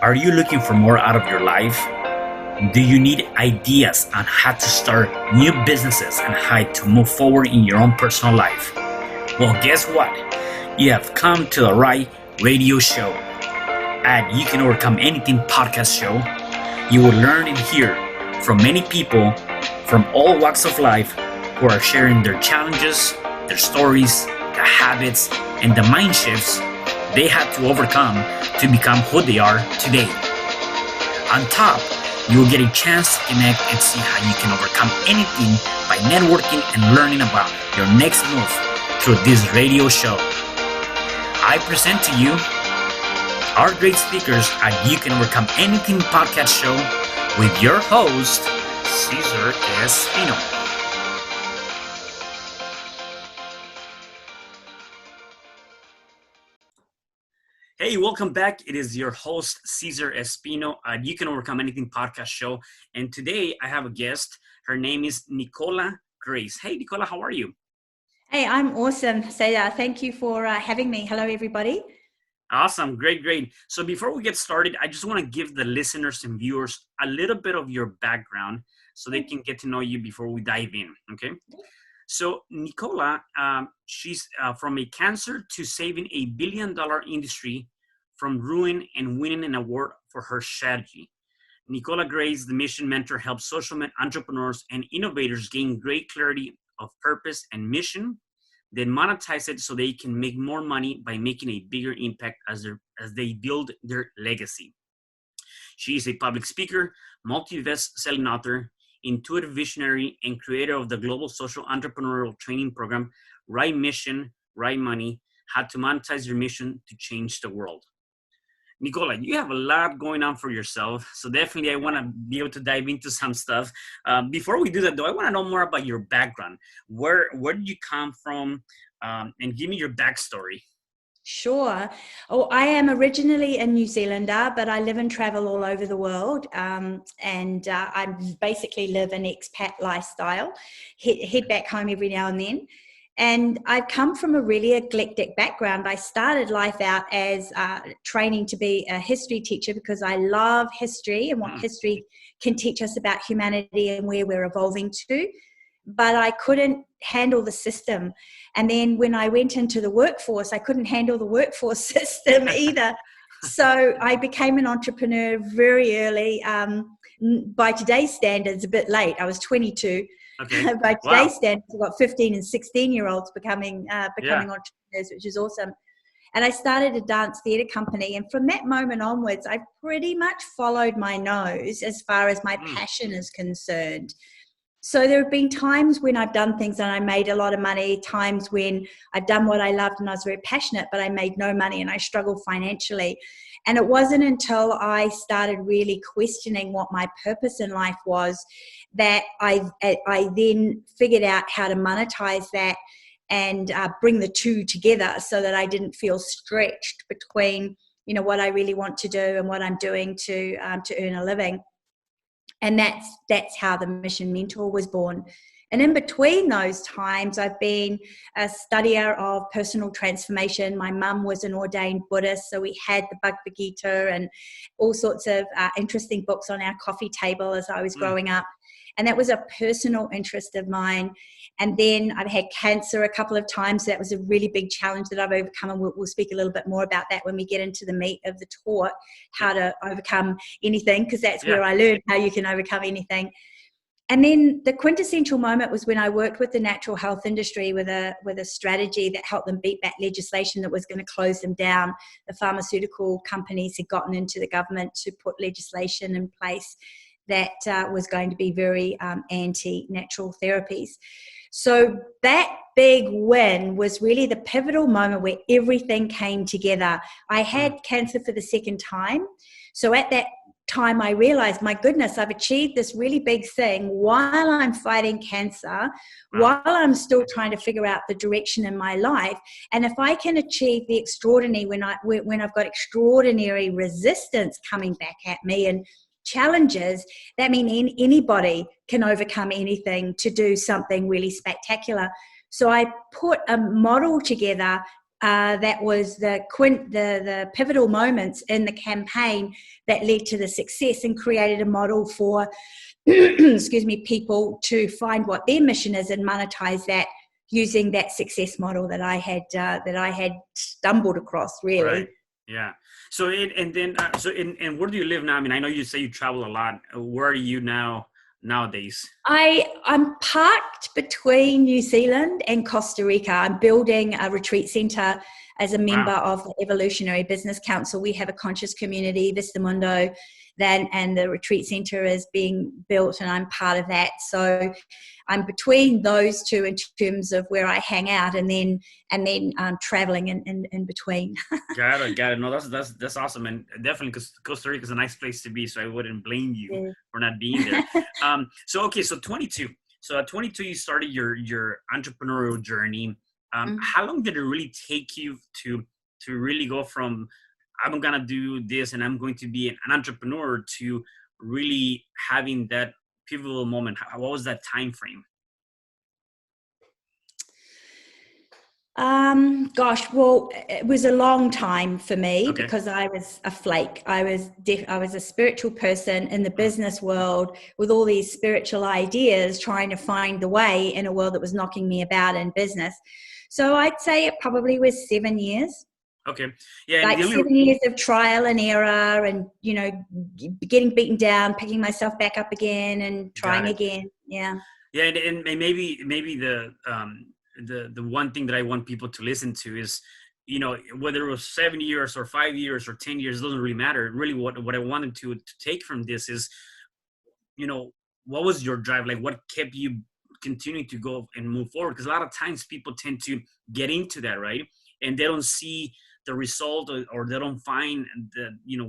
Are you looking for more out of your life? Do you need ideas on how to start new businesses and how to move forward in your own personal life? Well, guess what? You have come to the right radio show. At You Can Overcome Anything podcast show, you will learn and hear from many people from all walks of life who are sharing their challenges, their stories, the habits, and the mind shifts they had to overcome to become who they are today. On top, you will get a chance to connect and see how you can overcome anything by networking and learning about your next move through this radio show. I present to you our great speakers at You Can Overcome Anything podcast show with your host, Cesar Espino. Hey, welcome back. It is your host, Cesar Espino at You Can Overcome Anything podcast show. And today I have a guest. Her name is Nicola Grace. Hey, Nicola, how are you? Hey, I'm awesome, Cesar. Thank you for having me. Hello, everybody. Awesome. Great. So before we get started, I just want to give the listeners and viewers a little bit of your background so they can get to know you before we dive in. Okay. So Nicola, she's from a cancer to saving $1 billion industry, from ruin and winning an award for her strategy. Nicola Grace, the mission mentor, helps social entrepreneurs and innovators gain great clarity of purpose and mission, then monetize it so they can make more money by making a bigger impact as they build their legacy. She is a public speaker, multi-best-selling author, intuitive visionary, and creator of the global social entrepreneurial training program, Right Mission, Right Money, How to Monetize Your Mission to Change the World. Nicola, you have a lot going on for yourself, so definitely I want to be able to dive into some stuff. Before we do that, though, I want to know more about your background. Where did you come from, and give me your backstory. Sure. Oh, I am originally a New Zealander, but I live and travel all over the world. I basically live an expat lifestyle, head back home every now and then. And I've come from a really eclectic background. I started life out as training to be a history teacher because I love history and what history can teach us about humanity and where we're evolving to. But I couldn't handle the system. And then when I went into the workforce, I couldn't handle the workforce system either. So I became an entrepreneur very early. By today's standards, a bit late. I was 22. Okay. By today's standards, I've got 15 and 16-year-olds becoming entrepreneurs, which is awesome. And I started a dance theatre company. And from that moment onwards, I pretty much followed my nose as far as my passion is concerned. So there have been times when I've done things and I made a lot of money, times when I've done what I loved and I was very passionate, but I made no money and I struggled financially. And it wasn't until I started really questioning what my purpose in life was that I then figured out how to monetize that and bring the two together so that I didn't feel stretched between, what I really want to do and what I'm doing to earn a living. And that's how the Mission Mentor was born. And in between those times, I've been a studier of personal transformation. My mum was an ordained Buddhist, so we had the Bhagavad Gita and all sorts of interesting books on our coffee table as I was growing up. And that was a personal interest of mine. And then I've had cancer a couple of times. That was a really big challenge that I've overcome. And we'll speak a little bit more about that when we get into the meat of the talk, how to overcome anything, because that's where I learned how you can overcome anything. And then the quintessential moment was when I worked with the natural health industry with a strategy that helped them beat back legislation that was going to close them down. The pharmaceutical companies had gotten into the government to put legislation in place that was going to be very anti-natural therapies. So that big win was really the pivotal moment where everything came together. I had cancer for the second time. So at that time, I realized, my goodness, I've achieved this really big thing while I'm fighting cancer, while I'm still trying to figure out the direction in my life. And if I can achieve the extraordinary when I've got extraordinary resistance coming back at me and challenges, that means anybody can overcome anything to do something really spectacular. So I put a model together that was the pivotal moments in the campaign that led to the success and created a model for excuse me, people to find what their mission is and monetize that using that success model that I had stumbled across, really. Right. Yeah. So and where do you live now? I mean, I know you say you travel a lot. Where are you nowadays? I'm parked between New Zealand and Costa Rica. I'm building a retreat center as a member of the Evolutionary Business Council. We have a conscious community, Vista Mundo, and the retreat center is being built, and I'm part of that. So I'm between those two in terms of where I hang out, and then traveling in between. Got it. No, that's awesome, and definitely because Costa Rica is a nice place to be. So I wouldn't blame you for not being there. So 22. So at 22, you started your entrepreneurial journey. How long did it really take you to really go from I'm gonna do this and I'm going to be an entrepreneur to really having that pivotal moment? What was that time frame? Gosh, well, it was a long time for me Okay. because I was a flake. I was a spiritual person in the business world with all these spiritual ideas, trying to find the way in a world that was knocking me about in business. So I'd say it probably was 7 years. Okay. Yeah. Like 7 years of trial and error and, getting beaten down, picking myself back up again and trying again. Yeah. Yeah. And maybe the one thing that I want people to listen to is, whether it was 7 years or 5 years or 10 years, doesn't really matter. Really what I wanted to take from this is, what was your drive? Like what kept you continuing to go and move forward? Because a lot of times people tend to get into that, right? And they don't see the result or they don't find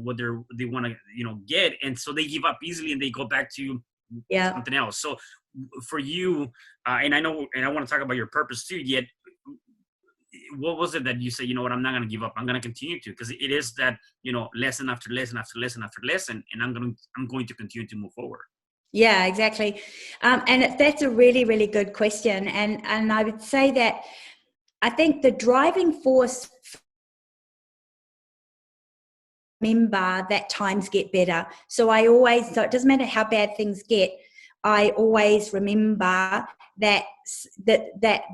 what they want to get, and so they give up easily and they go back to something else. So for you, and I want to talk about your purpose too, yet what was it that you say, I'm not going to give up, I'm going to continue to, because it is that lesson after lesson after lesson after lesson, and I'm going to continue to move forward. Yeah, exactly. And that's a really, really good question, and I would say that I think the driving force, remember that times get better. So it doesn't matter how bad things get, I always remember that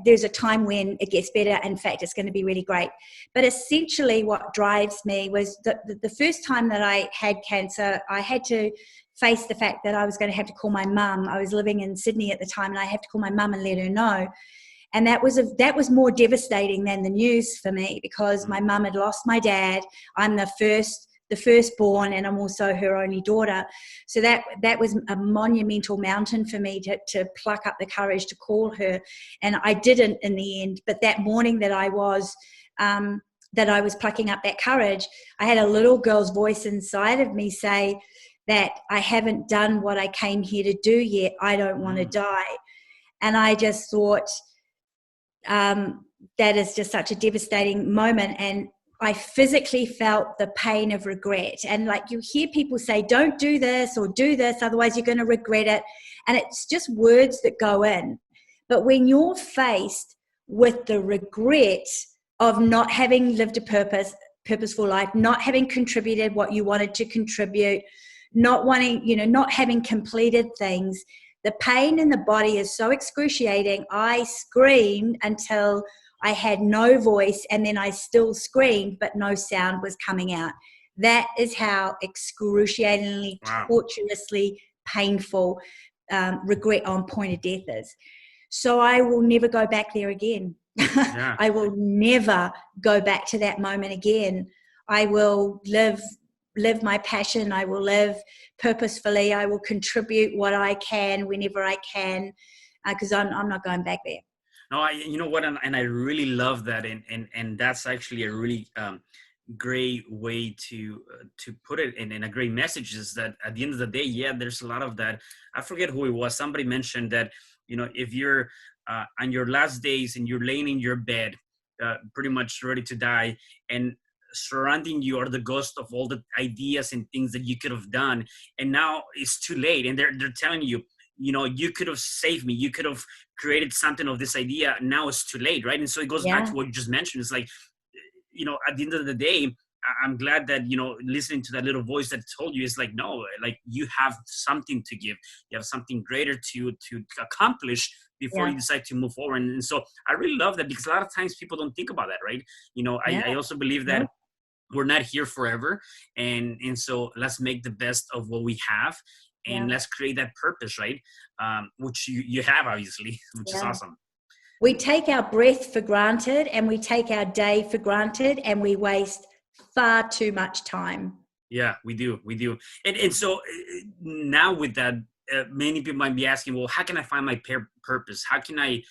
there's a time when it gets better. In fact, it's going to be really great. But essentially what drives me was the first time that I had cancer, I had to face the fact that I was going to have to call my mum. I was living in Sydney at the time, and I had to call my mum and let her know. And that was more devastating than the news for me, because my mum had lost my dad. I'm the firstborn, and I'm also her only daughter. So that was a monumental mountain for me to pluck up the courage to call her. And I didn't in the end. But that morning that I was plucking up that courage, I had a little girl's voice inside of me say that I haven't done what I came here to do yet. I don't want to die. And I just thought, that is just such a devastating moment. And I physically felt the pain of regret. And like you hear people say, don't do this or do this, otherwise you're going to regret it. And it's just words that go in. But when you're faced with the regret of not having lived a purposeful life, not having contributed what you wanted to contribute, not having completed things, the pain in the body is so excruciating. I screamed until I had no voice, and then I still screamed, but no sound was coming out. That is how excruciatingly, torturously painful regret on point of death is. So I will never go back there again. Yeah. I will never go back to that moment again. I will live my passion. I will live purposefully. I will contribute what I can whenever I can, because I'm not going back there. No, you know what, and I really love that, and that's actually a really great way to put it, and a great message is that at the end of the day, yeah, there's a lot of that. I forget who it was. Somebody mentioned that if you're on your last days and you're laying in your bed, pretty much ready to die, and surrounding you are the ghost of all the ideas and things that you could have done, and now it's too late, and they're telling you, you could have saved me, you could have created something of this idea, now it's too late, right? And so it goes back to what you just mentioned. It's like at the end of the day, I'm glad that, listening to that little voice that told you, it's like, no, like you have something to give. You have something greater to accomplish before you decide to move forward. And so I really love that, because a lot of times people don't think about that, right? I also believe that we're not here forever. And so let's make the best of what we have, and let's create that purpose, right? Which you have, obviously, which is awesome. We take our breath for granted, and we take our day for granted, and we waste far too much time. Yeah, we do. And so now with that, many people might be asking, well, how can I find my purpose? How can I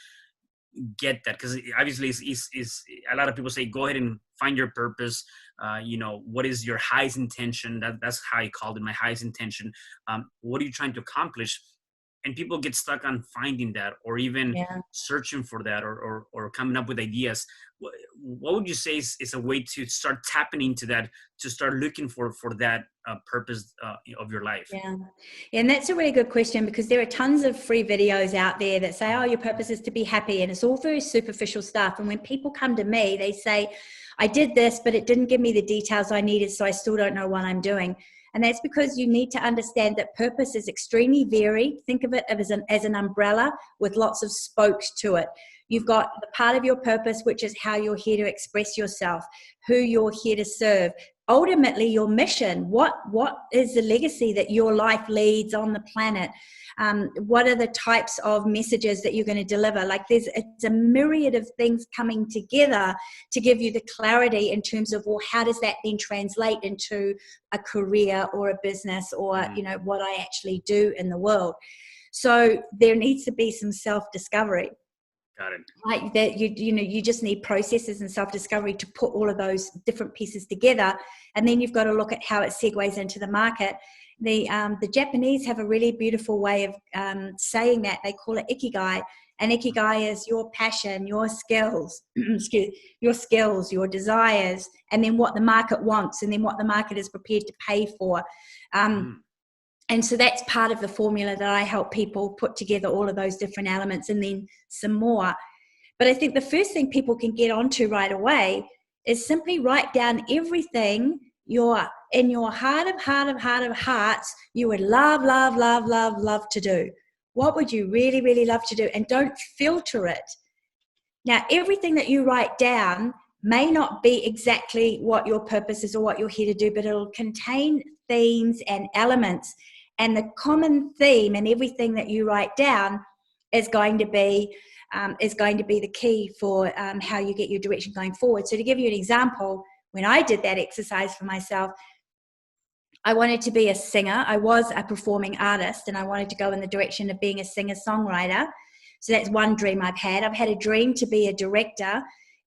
get that? Because obviously is a lot of people say, go ahead and find your purpose. What is your highest intention? That's how I called it, my highest intention. What are you trying to accomplish? And people get stuck on finding that, or even searching for that, or coming up with ideas. What would you say is a way to start tapping into that, to start looking for that purpose of your life? Yeah, and that's a really good question, because there are tons of free videos out there that say, oh, your purpose is to be happy, and it's all very superficial stuff. And when people come to me, they say, I did this, but it didn't give me the details I needed, so I still don't know what I'm doing. And that's because you need to understand that purpose is extremely varied. Think of it as an umbrella with lots of spokes to it. You've got the part of your purpose, which is how you're here to express yourself, who you're here to serve. Ultimately, your mission. What is the legacy that your life leads on the planet? What are the types of messages that you're going to deliver? Like it's a myriad of things coming together to give you the clarity in terms of, well, how does that then translate into a career or a business, or what I actually do in the world? So there needs to be some self-discovery. Got it. Like that, you just need processes and self-discovery to put all of those different pieces together, and then you've got to look at how it segues into the market. The Japanese have a really beautiful way of saying that. They call it ikigai, and ikigai is your passion, your skills, your desires, and then what the market wants, and then what the market is prepared to pay for. And so that's part of the formula that I help people put together, all of those different elements, and then some more. But I think the first thing people can get onto right away is simply write down everything in your heart of hearts you would love to do. What would you really, really love to do? And don't filter it. Now, everything that you write down may not be exactly what your purpose is or what you're here to do, but it'll contain themes and elements. And the common theme in everything that you write down is going to be the key for how you get your direction going forward. So to give you an example, when I did that exercise for myself, I wanted to be a singer. I was a performing artist, and I wanted to go in the direction of being a singer-songwriter. So that's one dream I've had. I've had a dream to be a director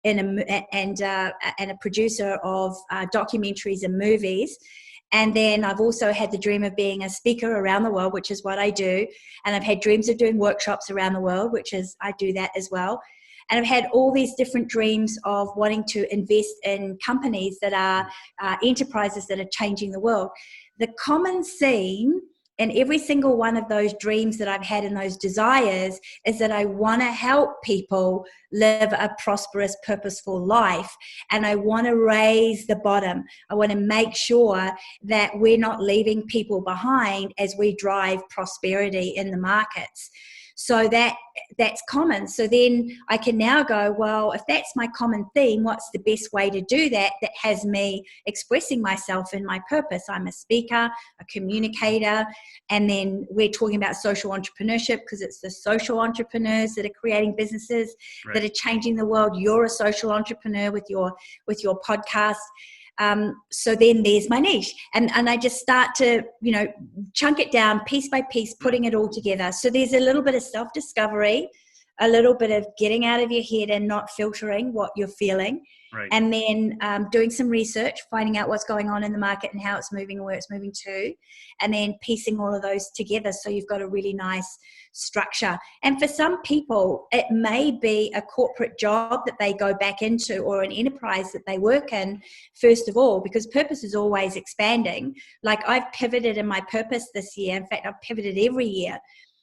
and a producer of documentaries and movies. And then I've also had the dream of being a speaker around the world, which is what I do. And I've had dreams of doing workshops around the world, which is, I do that as well. And I've had all these different dreams of wanting to invest in companies that are enterprises that are changing the world. The common theme in every single one of those dreams that I've had and those desires is that I want to help people live a prosperous, purposeful life. And I want to raise the bottom. I want to make sure that we're not leaving people behind as we drive prosperity in the markets. So that's common. So then I can now go, well, if that's my common theme, what's the best way to do that has me expressing myself in my purpose? I'm a speaker, a communicator, and then we're talking about social entrepreneurship because it's the social entrepreneurs that are creating businesses that are changing the world. You're a social entrepreneur with your podcast. So then there's my niche, and I just start to chunk it down piece by piece, putting it all together. So there's a little bit of self-discovery, a little bit of getting out of your head and not filtering what you're feeling, and then doing some research, finding out what's going on in the market and how it's moving and where it's moving to, and then piecing all of those together so you've got a really nice structure. And for some people, it may be a corporate job that they go back into or an enterprise that they work in, first of all, because purpose is always expanding. Like I've pivoted in my purpose this year. In fact, I've pivoted every year.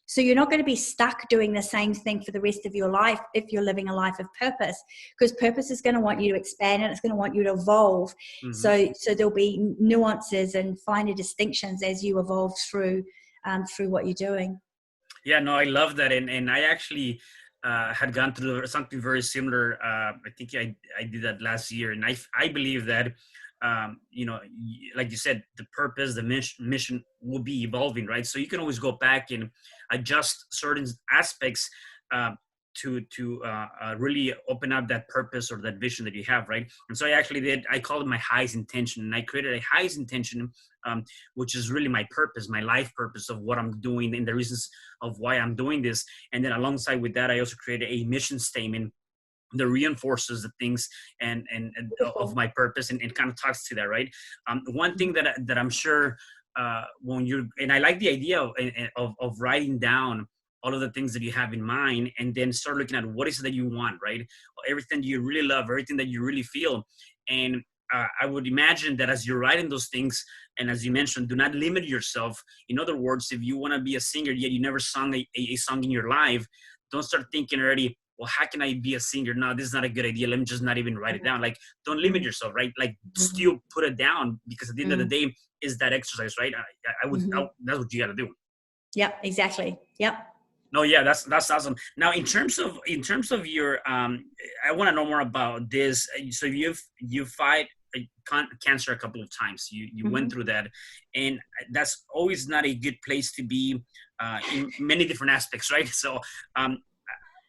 So you're not going to be stuck doing the same thing for the rest of your life if you're living a life of purpose, because purpose is going to want you to expand and it's going to want you to evolve. So there'll be nuances and finer distinctions as you evolve through what you're doing. Yeah, no, I love that. And I actually had gone through something very similar. I think I did that last year. And I believe that, like you said, the purpose, the mission will be evolving, right? So you can always go back and adjust certain aspects to really open up that purpose or that vision that you have, right? And so I called it my highest intention, and I created a highest intention, which is really my purpose, my life purpose of what I'm doing and the reasons of why I'm doing this. And then alongside with that, I also created a mission statement that reinforces the things and of my purpose and kind of talks to that, right? One thing that I'm sure and I like the idea of writing down all of the things that you have in mind, and then start looking at what is it that you want, right? Everything you really love, everything that you really feel. And I would imagine that as you're writing those things, and as you mentioned, do not limit yourself. In other words, if you want to be a singer, yet you never sung a song in your life, don't start thinking already, well, how can I be a singer? No, this is not a good idea. Let me just not even write it down. Like, don't limit yourself, right? Like, still put it down, because at the end of the day, is that exercise, right? That's what you got to do. Yep, exactly. Yep. No, yeah, that's awesome. Now, in terms of your, I want to know more about this. So you fight cancer a couple of times. You went through that, and that's always not a good place to be in many different aspects, right? So,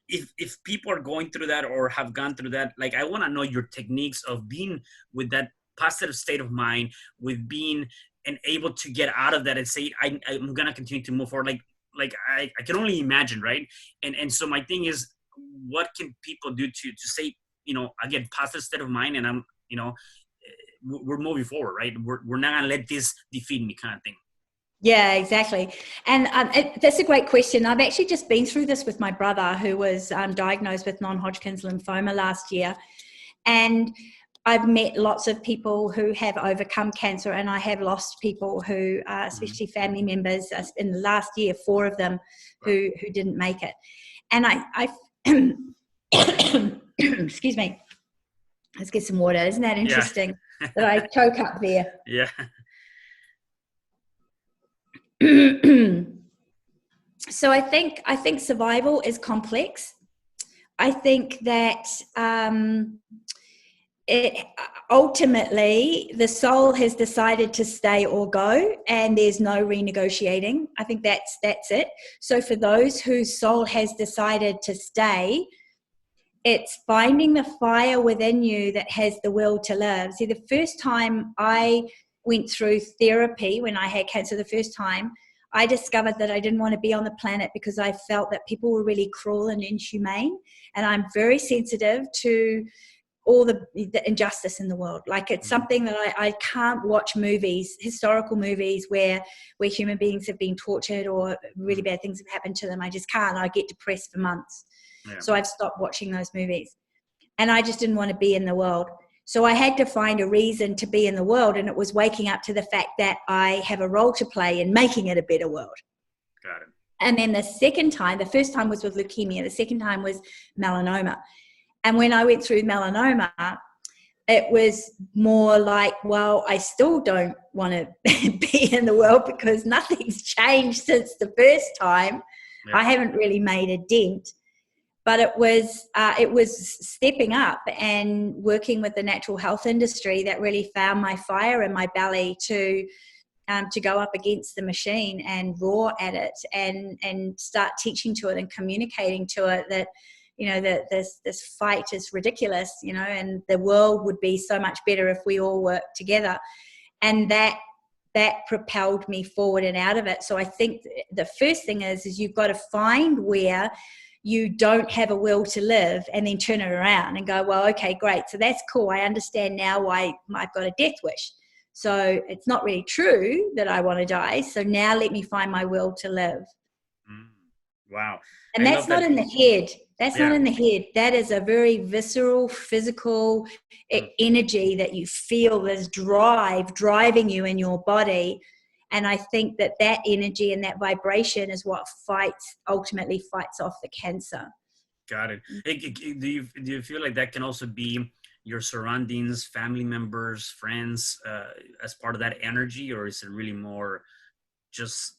if people are going through that or have gone through that, like, I want to know your techniques of being with that positive state of mind, with being and able to get out of that and say, I'm gonna continue to move forward. Like I can only imagine, right? And so my thing is, what can people do to say, again, positive state of mind, and I'm, we're moving forward, right? We're not gonna let this defeat me, kind of thing. Yeah, exactly. And that's a great question. I've actually just been through this with my brother, who was diagnosed with non-Hodgkin's lymphoma last year. And I've met lots of people who have overcome cancer, and I have lost people who, especially family members, in the last year, 4 of them who didn't make it. And I excuse me, let's get some water. Isn't that interesting that I choke up there? Yeah. So I think survival is complex. I think that ultimately the soul has decided to stay or go, and there's no renegotiating. I think that's it. So for those whose soul has decided to stay, it's finding the fire within you that has the will to live. See, the first time I went through therapy, when I had cancer the first time, I discovered that I didn't want to be on the planet because I felt that people were really cruel and inhumane. And I'm very sensitive to all the injustice in the world. Like, it's something that I can't watch movies, historical movies where human beings have been tortured or really bad things have happened to them. I just can't. I get depressed for months. Yeah. So I've stopped watching those movies. And I just didn't want to be in the world. So I had to find a reason to be in the world, and it was waking up to the fact that I have a role to play in making it a better world. Got it. And then the first time was with leukemia. The second time was melanoma. And when I went through melanoma, it was more like, well, I still don't want to be in the world because nothing's changed since the first time. Yeah. I haven't really made a dent. But it was stepping up and working with the natural health industry that really found my fire in my belly to go up against the machine and roar at it and start teaching to it and communicating to it that, that this fight is ridiculous, and the world would be so much better if we all worked together. And that propelled me forward and out of it. So I think the first thing is you've got to find where you don't have a will to live, and then turn it around and go, well, okay, great. So that's cool. I understand now why I've got a death wish. So it's not really true that I want to die. So now let me find my will to live. Wow. And that's not in the head. That's not in the head. That is a very visceral, physical energy that you feel, this drive driving you in your body. And I think that energy and that vibration is what ultimately fights off the cancer. Got it. Do you feel like that can also be your surroundings, family members, friends, as part of that energy, or is it really more just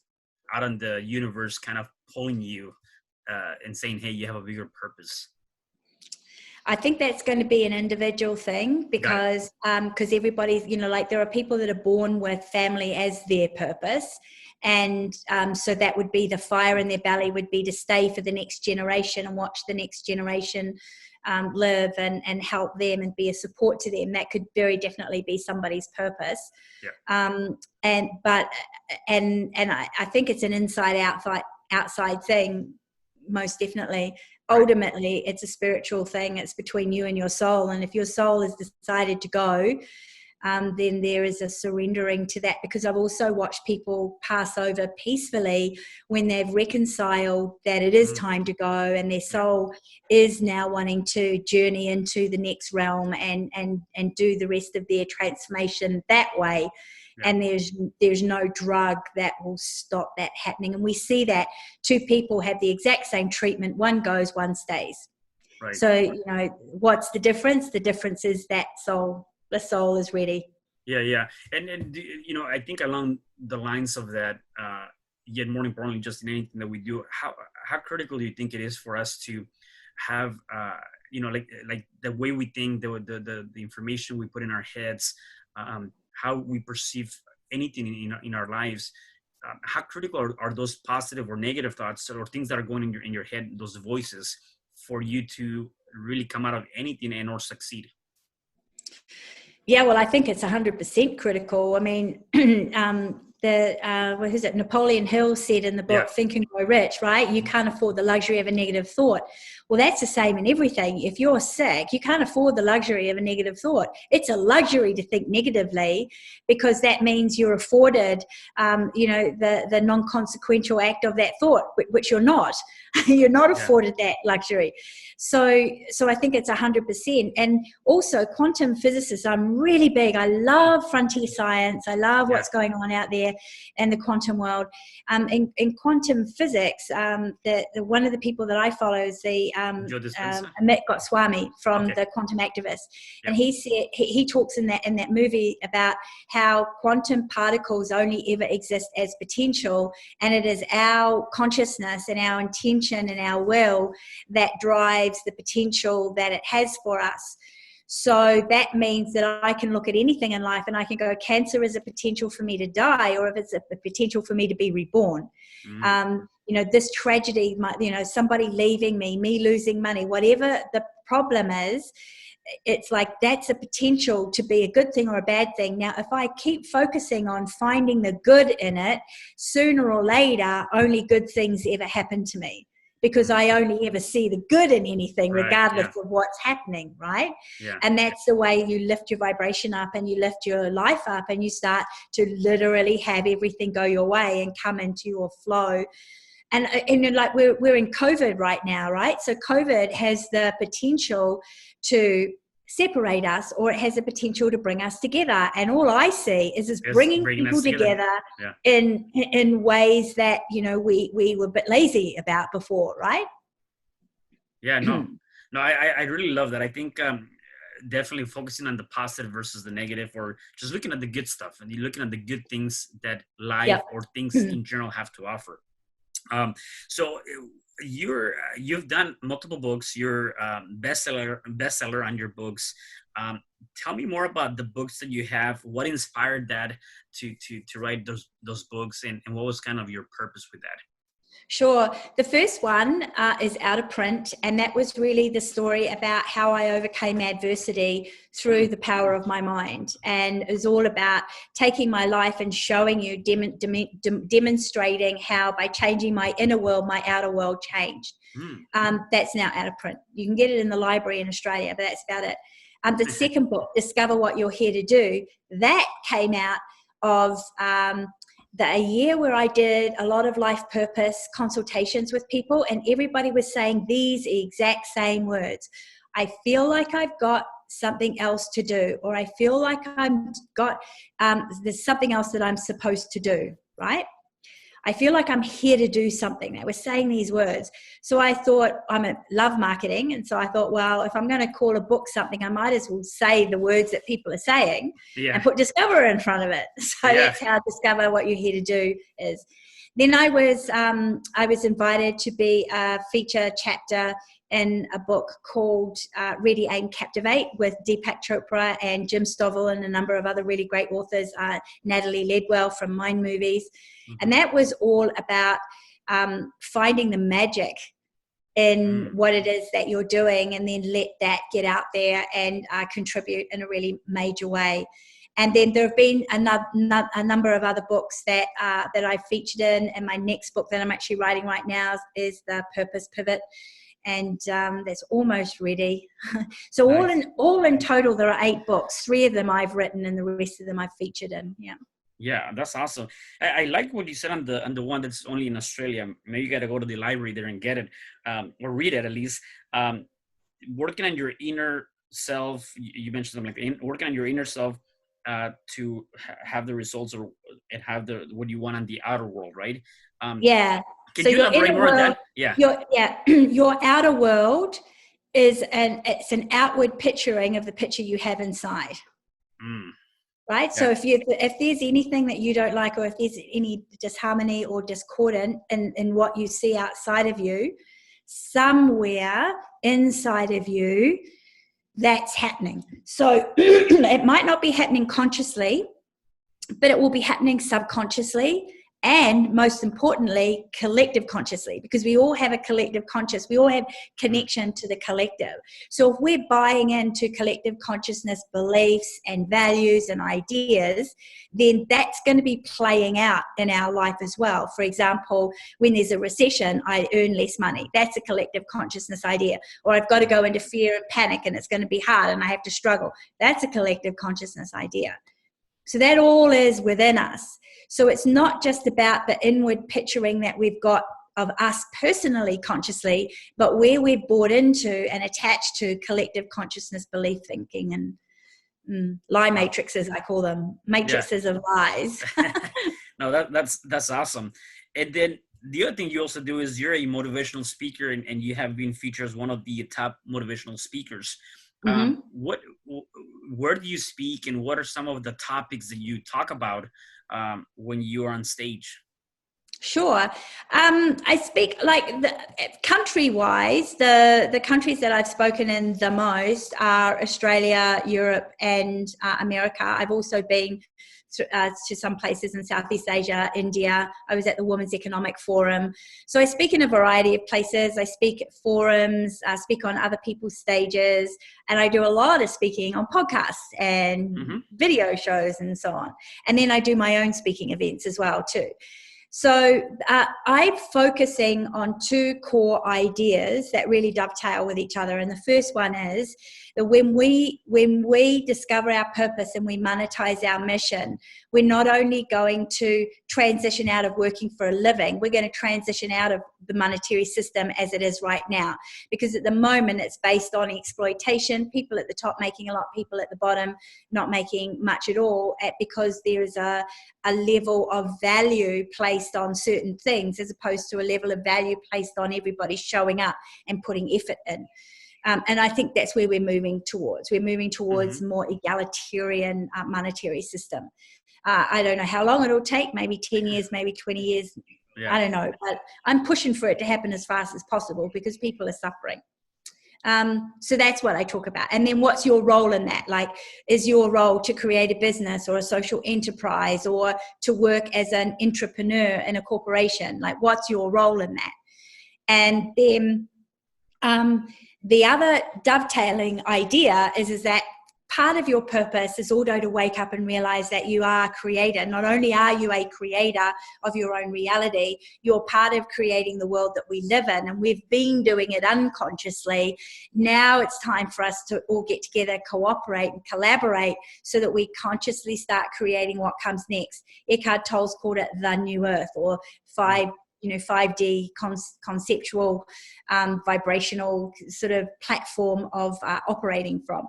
out in the universe kind of pulling you and saying, hey, you have a bigger purpose? I think that's going to be an individual thing because everybody's, like there are people that are born with family as their purpose. And so that would be the fire in their belly would be to stay for the next generation and watch the next generation live and help them and be a support to them. That could very definitely be somebody's purpose. Yeah. And I think it's an outside thing, most definitely. Ultimately, it's a spiritual thing. It's between you and your soul. And if your soul has decided to go, then there is a surrendering to that, because I've also watched people pass over peacefully when they've reconciled that it is time to go and their soul is now wanting to journey into the next realm and do the rest of their transformation that way. Yeah. And there's no drug that will stop that happening. And we see that two people have the exact same treatment. One goes, one stays. Right. So, what's the difference? The difference is that the soul is ready. Yeah. And I think along the lines of that, yet more importantly, just in anything that we do, how critical do you think it is for us to have, like the way we think, the information we put in our heads, how we perceive anything in our lives, how critical are those positive or negative thoughts or things that are going in your head, those voices, for you to really come out of anything and or succeed? Yeah, well, I think it's 100% critical. I mean, what is it? Napoleon Hill said in the book, Think and Grow Rich, right? You can't afford the luxury of a negative thought. Well, that's the same in everything. If you're sick, you can't afford the luxury of a negative thought. It's a luxury to think negatively, because that means you're afforded, the non-consequential act of that thought, which you're not. You're not afforded that luxury. So I think it's 100%. And also quantum physicists, I'm really big. I love frontier science. I love what's going on out there in the quantum world. In quantum physics, one of the people that I follow is the Amit Goswami from the Quantum Activist. And he said, he talks in that movie about how quantum particles only ever exist as potential, and it is our consciousness and our intention and our will that drives the potential that it has for us. So that means that I can look at anything in life and I can go, cancer is a potential for me to die, or if it's a potential for me to be reborn. This tragedy might, somebody leaving me losing money, whatever the problem is, it's like that's a potential to be a good thing or a bad thing. Now, if I keep focusing on finding the good in it, sooner or later, only good things ever happen to me, because I only ever see the good in anything, regardless of what's happening, right? Yeah. And that's the way you lift your vibration up and you lift your life up, and you start to literally have everything go your way and come into your flow. And like we're in COVID right now, right? So COVID has the potential to separate us, or it has the potential to bring us together. And all I see is bringing people together in ways that, we were a bit lazy about before, right? Yeah, no, I really love that. I think definitely focusing on the positive versus the negative, or just looking at the good stuff and you're looking at the good things that life or things in general have to offer. So you've done multiple books. You're bestseller on your books. Tell me more about the books that you have. What inspired that to write those books, and what was kind of your purpose with that? Sure. The first one is out of print, and that was really the story about how I overcame adversity through the power of my mind. And it was all about taking my life and showing you, demonstrating how by changing my inner world, my outer world changed. That's now out of print. You can get it in the library in Australia, but that's about it. The second book, Discover What You're Here to Do, that came out of a year where I did a lot of life purpose consultations with people, and everybody was saying these exact same words. I feel like I've got something else to do, or I feel like there's something else that I'm supposed to do. right? I feel like I'm here to do something. They were saying these words. So I thought, love marketing. And so I thought, well, if I'm going to call a book something, I might as well say the words that people are saying and put discover in front of it. So that's how discover what you're here to do is. Then I was invited to be a feature chapter in a book called Ready Aim Captivate with Deepak Chopra and Jim Stovall and a number of other really great authors, Natalie Ledwell from Mind Movies. And that was all about finding the magic in what it is that you're doing, and then let that get out there and contribute in a really major way. And then there have been a number of other books that I've featured in. And my next book that I'm actually writing right now is The Purpose Pivot. And that's almost ready. So nice. all in total, there are 8 books. 3 of them I've written, and the rest of them I've featured in. Yeah, that's awesome. I like what you said on the one that's only in Australia. Maybe you got to go to the library there and get it, or read it at least. Working on your inner self. You mentioned something like working on your inner self to have the results and have what you want on the outer world, right? Can you elaborate more on that? Yeah. Your outer world is it's an outward picturing of the picture you have inside. Right? Yeah. So if there's anything that you don't like, or if there's any disharmony or discordant in what you see outside of you, somewhere inside of you, that's happening. So it might not be happening consciously, but it will be happening subconsciously, and most importantly, collective consciously, because we all have a collective conscious. We all have connection to the collective. So if we're buying into collective consciousness beliefs and values and ideas, then that's going to be playing out in our life as well. For example, when there's a recession, I earn less money. That's a collective consciousness idea. Or I've got to go into fear and panic and it's going to be hard and I have to struggle. That's a collective consciousness idea. So that all is within us. So it's not just about the inward picturing that we've got of us personally, consciously, but where we're bought into and attached to collective consciousness, belief thinking, and lie matrices, I call them, matrices of lies. No, that's awesome. And then the other thing you also do is you're a motivational speaker, and you have been featured as one of the top motivational speakers. Where do you speak, and what are some of the topics that you talk about when you're on stage? Sure. I speak country-wise, the countries that I've spoken in the most are Australia, Europe, and America. I've also been to some places in Southeast Asia, India. I was at the Women's Economic Forum. So I speak in a variety of places. I speak at forums, I speak on other people's stages, and I do a lot of speaking on podcasts and video shows and so on. And then I do my own speaking events as well too. So I'm focusing on 2 core ideas that really dovetail with each other. And the first one is that when we discover our purpose and we monetize our mission, we're not only going to transition out of working for a living, we're going to transition out of the monetary system as it is right now. Because at the moment, it's based on exploitation, people at the top making a lot, people at the bottom not making much at all, because there is a level of value placed on certain things as opposed to a level of value placed on everybody showing up and putting effort in. And I think that's where we're moving towards. We're moving towards more egalitarian monetary system. I don't know how long it'll take, maybe 10 years, maybe 20 years. Yeah. I don't know, but I'm pushing for it to happen as fast as possible because people are suffering. So that's what I talk about. And then what's your role in that? Like, is your role to create a business or a social enterprise or to work as an entrepreneur in a corporation? Like, what's your role in that? And then the other dovetailing idea is that part of your purpose is also to wake up and realize that you are a creator. Not only are you a creator of your own reality, you're part of creating the world that we live in. And we've been doing it unconsciously. Now it's time for us to all get together, cooperate and collaborate so that we consciously start creating what comes next. Eckhart Tolle's called it the new earth, or 5 5D conceptual, vibrational sort of platform of operating from.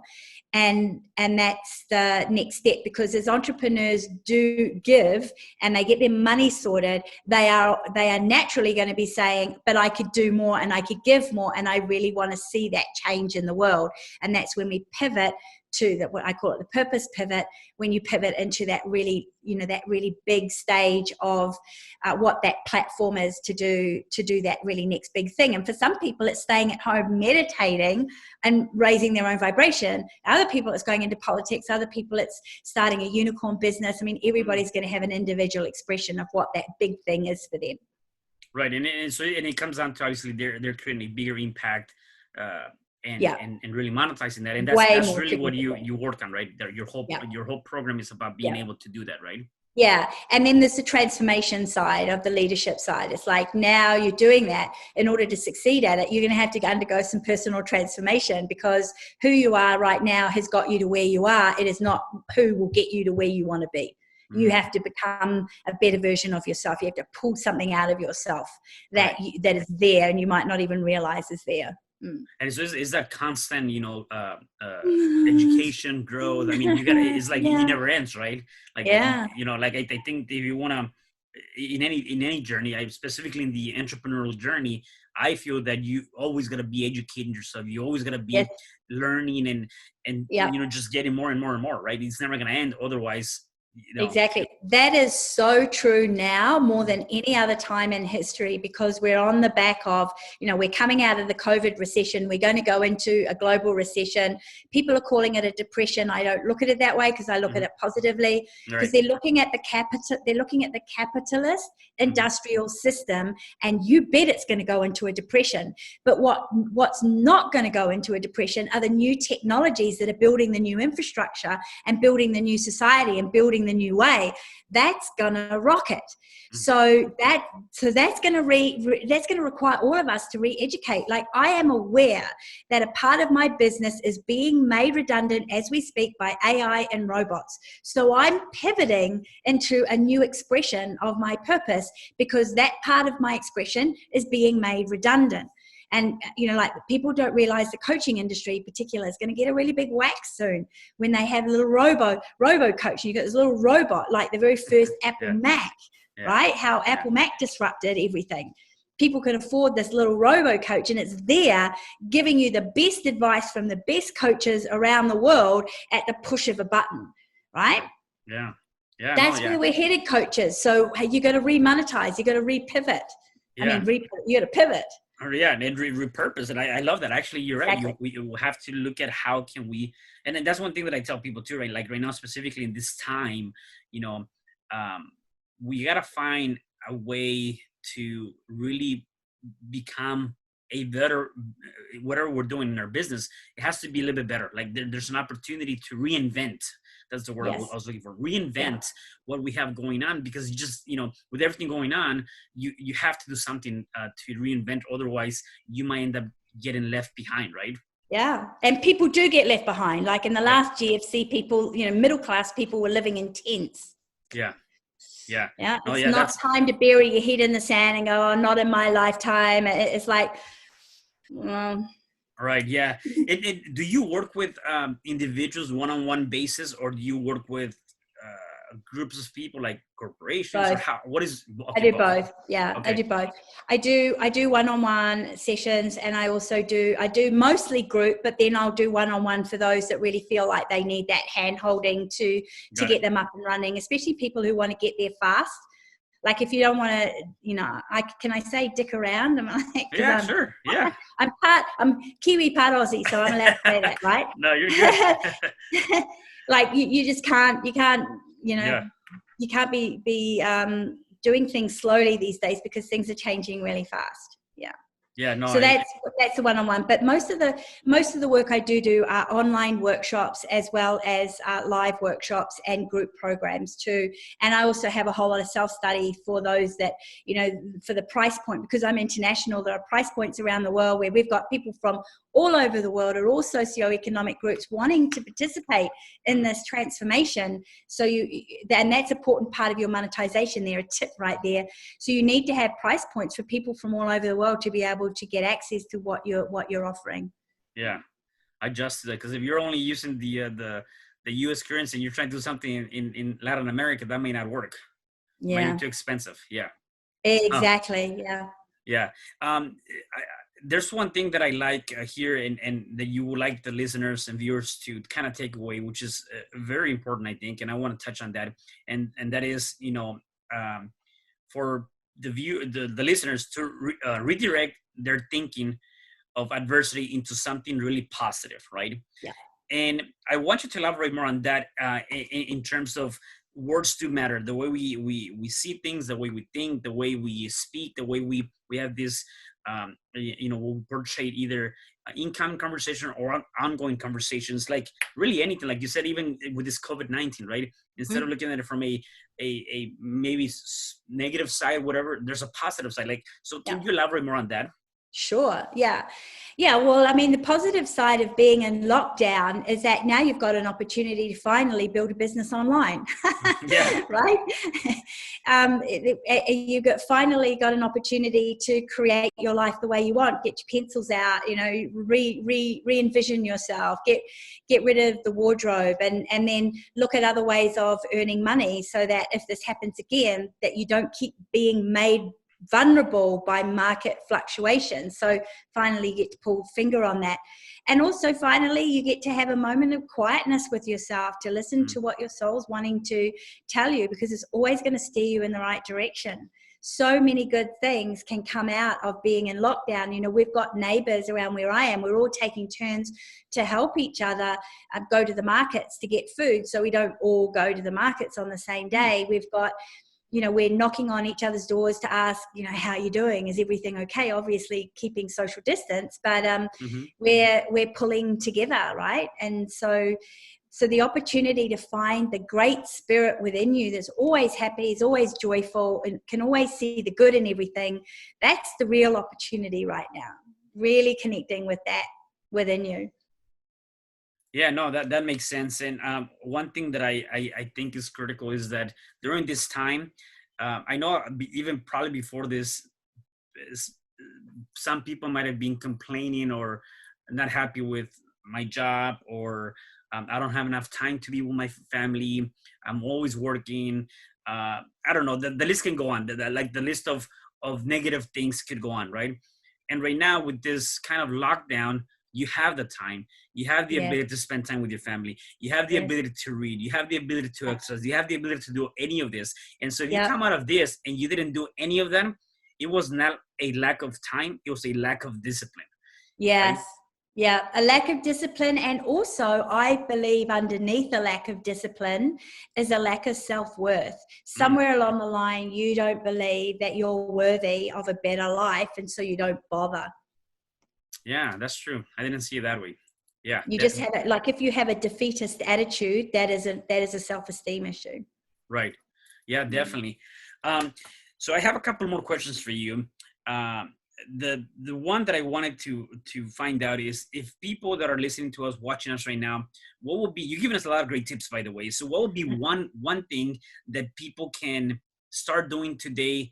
And that's the next step, because as entrepreneurs do give and they get their money sorted, they are naturally going to be saying, but I could do more and I could give more, and I really want to see that change in the world. And that's when we pivot to that, what I call it the purpose pivot, when you pivot into that really, that really big stage of what that platform is to do that really next big thing. And for some people, it's staying at home, meditating and raising their own vibration. Other people, it's going into politics. Other people, it's starting a unicorn business. I mean, everybody's going to have an individual expression of what that big thing is for them. Right. And it comes down to, obviously, they're creating a bigger impact, and really monetizing that. And that's really what you work on, right? Your whole program is about being able to do that, right? Yeah. And then there's the transformation side of the leadership side. It's like, now you're doing that. In order to succeed at it, you're going to have to undergo some personal transformation, because who you are right now has got you to where you are. It is not who will get you to where you want to be. You have to become a better version of yourself. You have to pull something out of yourself that is there, and you might not even realize is there. And so is that constant, education, growth? I mean, it's like it never ends, right? Like, I think if you want to, in any journey, specifically in the entrepreneurial journey, I feel that you always got to be educating yourself. You always got to be learning and just getting more and more and more, right? It's never going to end. Otherwise, Exactly. That is so true now more than any other time in history, because we're on the back of, we're coming out of the COVID recession. We're going to go into a global recession. People are calling it a depression. I don't look at it that way, because I look at it positively, because they're looking at the capitalist industrial system, and you bet it's going to go into a depression. But what's not going to go into a depression are the new technologies that are building the new infrastructure and building the new society and building the new way. That's gonna rocket. So that's gonna require all of us to re-educate. Like, I am aware that a part of my business is being made redundant as we speak by AI and robots. So I'm pivoting into a new expression of my purpose, because that part of my expression is being made redundant. And, people don't realize the coaching industry in particular is going to get a really big whack soon when they have a little robo coach. You got this little robot, like the very first Apple Mac, right? How Apple Mac disrupted everything. People can afford this little robo coach, and it's there giving you the best advice from the best coaches around the world at the push of a button, right? Yeah. That's where we're headed, coaches. So you got to re-monetize. You got to re-pivot. You got to pivot. And repurpose. And I love that. Actually, you're right. We have to look at how can we, and then that's one thing that I tell people too, right? Like right now, specifically in this time, we got to find a way to really become a better, whatever we're doing in our business, it has to be a little bit better. Like there's an opportunity to reinvent. That's the word I was looking for. Reinvent what we have going on, because you just, with everything going on, you have to do something to reinvent. Otherwise, you might end up getting left behind, right? Yeah. And people do get left behind. Like in the last GFC, people, middle-class people were living in tents. Yeah. It's not time to bury your head in the sand and go, oh, not in my lifetime. It's like, Right. Yeah. Do you work with individuals one-on-one basis, or do you work with groups of people like corporations? Both. Or what is? Okay, I do both. Yeah, okay. I do both. I do one-on-one sessions, and I do mostly group, but then I'll do one-on-one for those that really feel like they need that hand-holding to get them up and running, especially people who want to get there fast. Like if you don't want to, can I say dick around? I'm like, sure. Yeah. I'm Kiwi part Aussie, so I'm allowed to say that, right? No, you're good. Like you just can't, you can't be doing things slowly these days, because things are changing really fast. Yeah. Yeah, no, So that's the one-on-one. But most of the work I do are online workshops, as well as live workshops and group programs too. And I also have a whole lot of self-study for those that, for the price point, because I'm international. There are price points around the world where we've got people from all over the world, or all socioeconomic groups, wanting to participate in this transformation. So and that's an important part of your monetization there, a tip right there. So you need to have price points for people from all over the world to be able to get access to what you're offering. Yeah, I adjusted that, because if you're only using the U.S. currency and you're trying to do something in Latin America, that may not work. Yeah, Might be too expensive. Yeah. exactly. Yeah. Yeah. There's one thing that I like here, and that you would like the listeners and viewers to kind of take away, which is very important, I think, and I want to touch on that, and that is, for the listeners to redirect their thinking of adversity into something really positive, right? Yeah. And I want you to elaborate more on that, in terms of words do matter. The way we see things, the way we think, the way we speak, the way we have this, we'll portray either income conversation or ongoing conversations, like really anything, like you said, even with this COVID-19, right? Instead of looking at it from a maybe negative side, whatever, there's a positive side. Like, so can you elaborate more on that? Sure. Yeah. Yeah. Well, I mean, the positive side of being in lockdown is that now you've got an opportunity to finally build a business online. Yeah. Right. Finally got an opportunity to create your life the way you want. Get your pencils out, re-envision yourself, get rid of the wardrobe, and then look at other ways of earning money, so that if this happens again, that you don't keep being made vulnerable by market fluctuations. So finally you get to pull the finger on that. And also finally you get to have a moment of quietness with yourself to listen to what your soul's wanting to tell you, because it's always going to steer you in the right direction. So many good things can come out of being in lockdown. We've got neighbors around where I am. We're all taking turns to help each other go to the markets to get food, so we don't all go to the markets on the same day. We've got, we're knocking on each other's doors to ask, how are you doing? Is everything okay? Obviously keeping social distance, but we're pulling together, right? And so the opportunity to find the great spirit within you that's always happy, is always joyful, and can always see the good in everything, that's the real opportunity right now. Really connecting with that within you. Yeah, no, that makes sense. And one thing that I think is critical is that during this time, I know even probably before this, some people might have been complaining or not happy with my job, or I don't have enough time to be with my family. I'm always working. I don't know. The list can go on. The list of negative things could go on, right? And right now with this kind of lockdown, you have the time, you have the ability to spend time with your family, you have the ability to read, you have the ability to exercise, you have the ability to do any of this. And so if you come out of this and you didn't do any of them, it was not a lack of time, it was a lack of discipline. Yes. Right? Yeah, a lack of discipline. And also I believe underneath a lack of discipline is a lack of self-worth. Somewhere along the line, you don't believe that you're worthy of a better life, and so you don't bother. Yeah, that's true. I didn't see it that way. Yeah. You just have it, like if you have a defeatist attitude, that is a self-esteem issue. Right. Yeah, definitely. So I have a couple more questions for you. The one that I wanted to find out is, if people that are listening to us, watching us right now, what will be, you've given us a lot of great tips, by the way. So what would be one thing that people can start doing today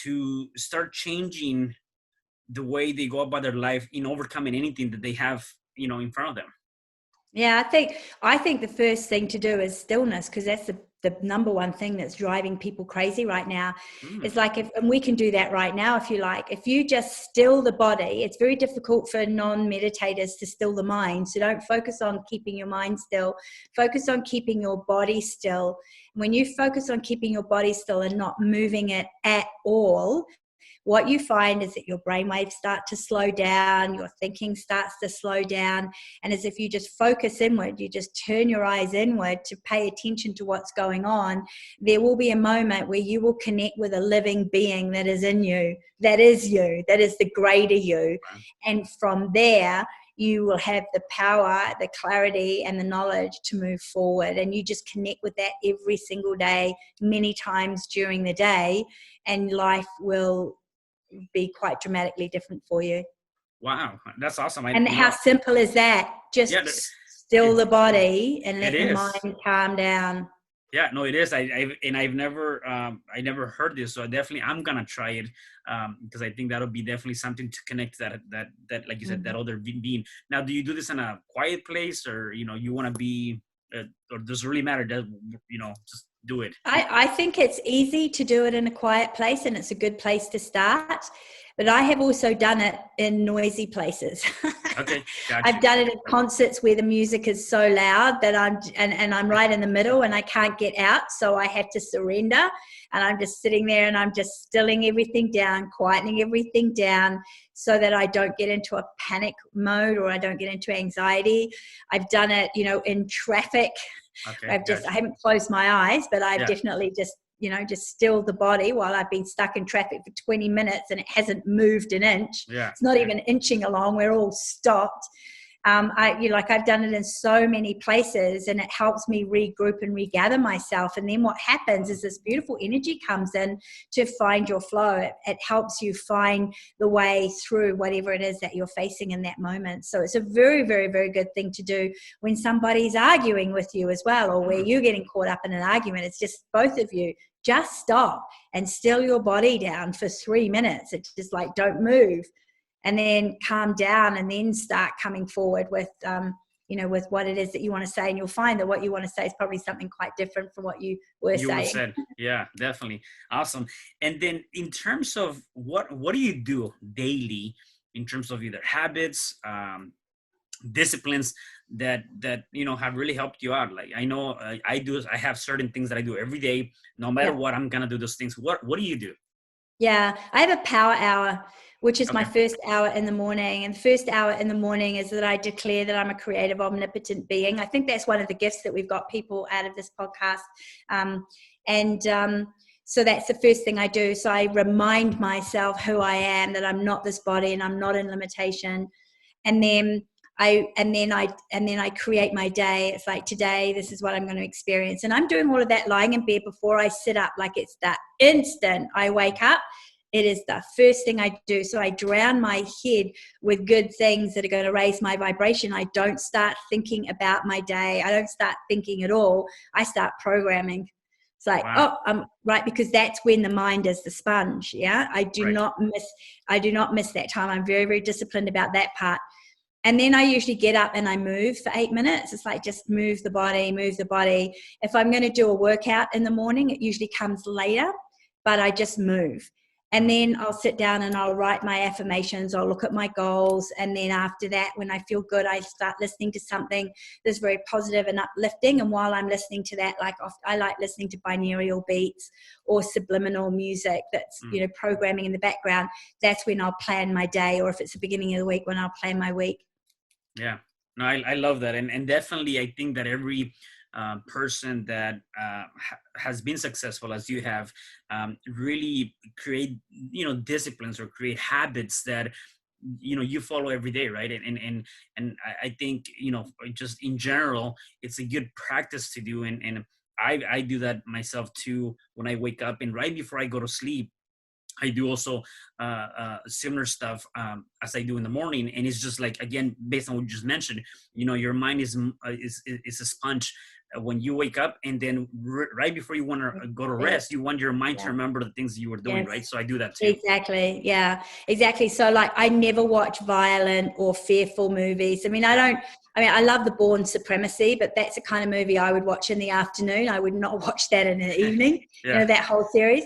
to start changing the way they go about their life in overcoming anything that they have, in front of them? Yeah, I think the first thing to do is stillness, because that's the number one thing that's driving people crazy right now. It's like, and we can do that right now if you like. If you just still the body, it's very difficult for non-meditators to still the mind. So don't focus on keeping your mind still. Focus on keeping your body still. When you focus on keeping your body still and not moving it at all, what you find is that your brainwaves start to slow down, your thinking starts to slow down. And as if you just focus inward, you just turn your eyes inward to pay attention to what's going on, there will be a moment where you will connect with a living being that is in you, that is the greater you. And from there, you will have the power, the clarity, and the knowledge to move forward. And you just connect with that every single day, many times during the day, and life will be quite dramatically different for you. Wow, that's awesome. And how simple is that? Just still the body and let the mind calm down. Yeah, no, it is. I've never heard this, so I'm gonna try it, because I think that'll be definitely something to connect that like you said, that other being. Now, do you do this in a quiet place, or you want to be, or does it really matter? That just do it. I think it's easy to do it in a quiet place, and it's a good place to start. But I have also done it in noisy places. Okay, gotcha. I've done it in concerts where the music is so loud that I'm right in the middle and I can't get out, so I have to surrender. And I'm just sitting there and I'm just stilling everything down, quietening everything down, so that I don't get into a panic mode or I don't get into anxiety. I've done it, in traffic. Okay, I haven't closed my eyes, but I've definitely just stilled the body while I've been stuck in traffic for 20 minutes and it hasn't moved an inch. Yeah. It's not even inching along. We're all stopped. I've done it in so many places, and it helps me regroup and regather myself. And then what happens is this beautiful energy comes in to find your flow. It helps you find the way through whatever it is that you're facing in that moment. So it's a very, very, very good thing to do when somebody's arguing with you as well, or where you're getting caught up in an argument. It's just both of you. Just stop and still your body down for 3 minutes. It's just like, don't move. And then calm down, and then start coming forward with, with what it is that you want to say. And you'll find that what you want to say is probably something quite different from what you were saying. Said. Yeah, definitely. Awesome. And then in terms of what do you do daily in terms of either habits, disciplines that have really helped you out? Like, I know I have certain things that I do every day. No matter what, I'm going to do those things. What do you do? Yeah, I have a power hour, which is my first hour in the morning. And the first hour in the morning is that I declare that I'm a creative, omnipotent being. I think that's one of the gifts that we've got people out of this podcast. So that's the first thing I do. So I remind myself who I am, that I'm not this body and I'm not in limitation. And then I create my day. It's like, today, this is what I'm going to experience. And I'm doing all of that lying in bed before I sit up. Like, it's that instant I wake up, it is the first thing I do. So I drown my head with good things that are going to raise my vibration. I don't start thinking about my day. I don't start thinking at all. I start programming. It's like, I'm right, because that's when the mind is the sponge. Yeah. I do not miss that time. I'm very, very disciplined about that part. And then I usually get up and I move for 8 minutes. It's like, just move the body. If I'm going to do a workout in the morning, it usually comes later, but I just move. And then I'll sit down and I'll write my affirmations. I'll look at my goals. And then after that, when I feel good, I start listening to something that's very positive and uplifting. And while I'm listening to that, I like listening to binaural beats or subliminal music that's, programming in the background. That's when I'll plan my day, or if it's the beginning of the week, when I'll plan my week. Yeah, no, I love that. And definitely, I think that every person that has been successful as you have, really create, disciplines or create habits that, you follow every day. Right. And I think, just in general, it's a good practice to do. And I do that myself too, when I wake up, and right before I go to sleep, I do also similar stuff as I do in the morning. And it's just like, again, based on what you just mentioned, your mind is a sponge. When you wake up, and then right before you want to go to rest, you want your mind to remember the things that you were doing, right? So I do that too. Exactly. Yeah, exactly. So like, I never watch violent or fearful movies. I love the Bourne Supremacy, but that's the kind of movie I would watch in the afternoon. I would not watch that in the evening, that whole series.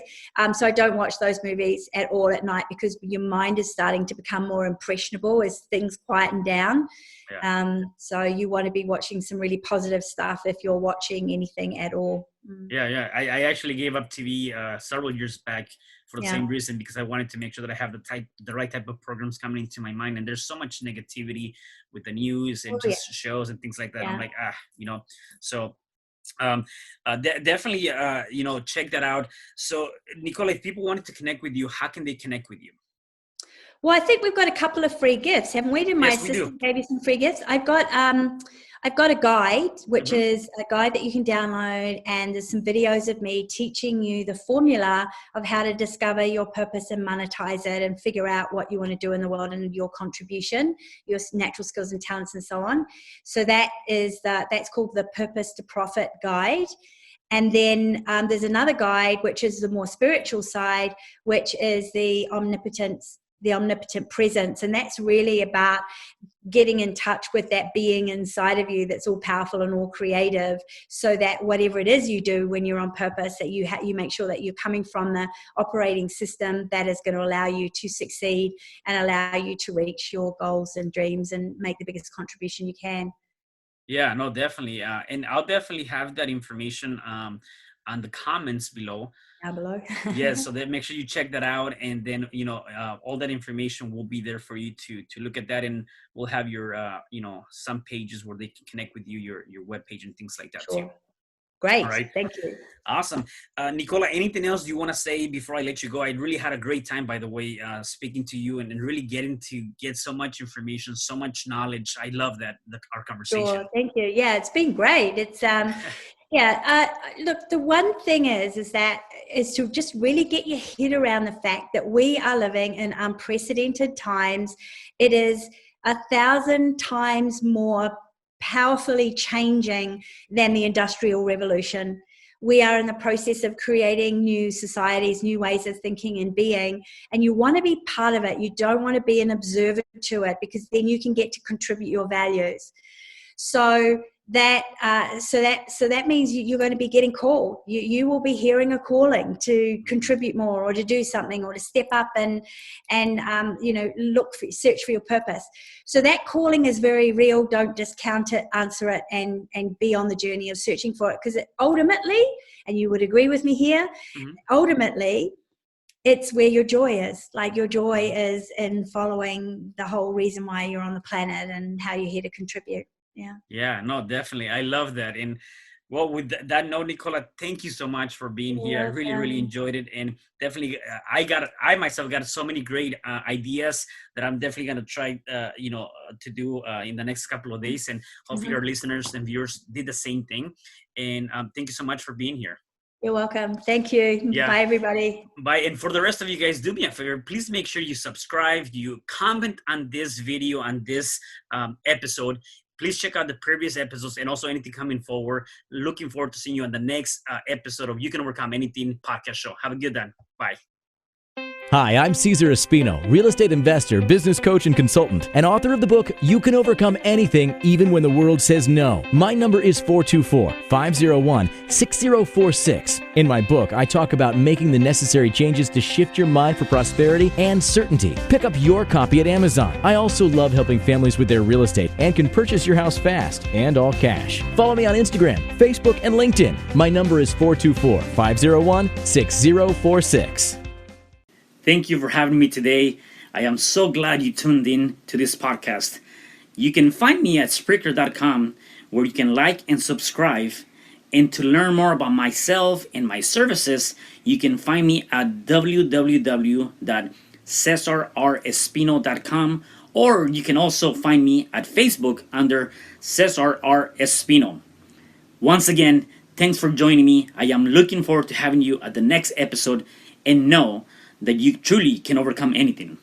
So I don't watch those movies at all at night, because your mind is starting to become more impressionable as things quieten down. So you want to be watching some really positive stuff if you're watching anything at all. Yeah. I actually gave up TV several years back for the same reason, because I wanted to make sure that I have the right type of programs coming into my mind. And there's so much negativity with the news and just shows and things like that. I'm like, so definitely, check that out. So Nicola, if people wanted to connect with you, how can they connect with you? Well, I think we've got a couple of free gifts, haven't we? Did my assistant gave you some free gifts? I've got a guide, which is a guide that you can download, and there's some videos of me teaching you the formula of how to discover your purpose and monetize it and figure out what you want to do in the world and your contribution, your natural skills and talents and so on. So that's called the Purpose to Profit Guide. And then there's another guide, which is the more spiritual side, which is the omnipotent presence. And that's really about getting in touch with that being inside of you that's all powerful and all creative, so that whatever it is you do when you're on purpose, that you make sure that you're coming from the operating system that is going to allow you to succeed and allow you to reach your goals and dreams and make the biggest contribution you can. Yeah, no, definitely. And I'll definitely have that information on the comments below. Down below. Yeah, so then make sure you check that out, and then all that information will be there for you to look at that, and we'll have your some pages where they can connect with you, your webpage and things like that too. Great. All right. Thank you. Awesome. Nicola, anything else you want to say before I let you go? I really had a great time, by the way, speaking to you and really getting to get so much information, so much knowledge. I love our conversation. Sure. Thank you. Yeah, it's been great. It's look, the one thing is to just really get your head around the fact that we are living in unprecedented times. It is 1,000 times more powerfully changing than the Industrial Revolution. We are in the process of creating new societies, new ways of thinking and being, and you want to be part of it. You don't want to be an observer to it, because then you can get to contribute your values. So that means you're going to be getting called. You will be hearing a calling to contribute more, or to do something, or to step up and search for your purpose. So that calling is very real. Don't discount it, answer it, and be on the journey of searching for it, because ultimately, and you would agree with me here, ultimately, it's where your joy is. Like, your joy is in following the whole reason why you're on the planet and how you're here to contribute. Yeah, no, definitely. I love that. And well, with that note, Nicola, thank you so much for being here. I really enjoyed it. And definitely, I myself got so many great ideas that I'm definitely going to try, to do in the next couple of days. And hopefully our listeners and viewers did the same thing. And thank you so much for being here. You're welcome. Thank you. Yeah. Bye, everybody. Bye. And for the rest of you guys, do me a favor. Please make sure you subscribe, you comment on this video, on this episode. Please check out the previous episodes and also anything coming forward. Looking forward to seeing you on the next episode of You Can Overcome Anything podcast show. Have a good one. Bye. Hi, I'm Cesar Espino, real estate investor, business coach, and consultant, and author of the book, You Can Overcome Anything, Even When the World Says No. My number is 424-501-6046. In my book, I talk about making the necessary changes to shift your mind for prosperity and certainty. Pick up your copy at Amazon. I also love helping families with their real estate and can purchase your house fast and all cash. Follow me on Instagram, Facebook, and LinkedIn. My number is 424-501-6046. Thank you for having me today. I am so glad you tuned in to this podcast. You can find me at Spreaker.com, where you can like and subscribe. And to learn more about myself and my services, you can find me at www.cesarrespino.com, or you can also find me at Facebook under Cesar R. Espino. Once again, thanks for joining me. I am looking forward to having you at the next episode, and know that you truly can overcome anything.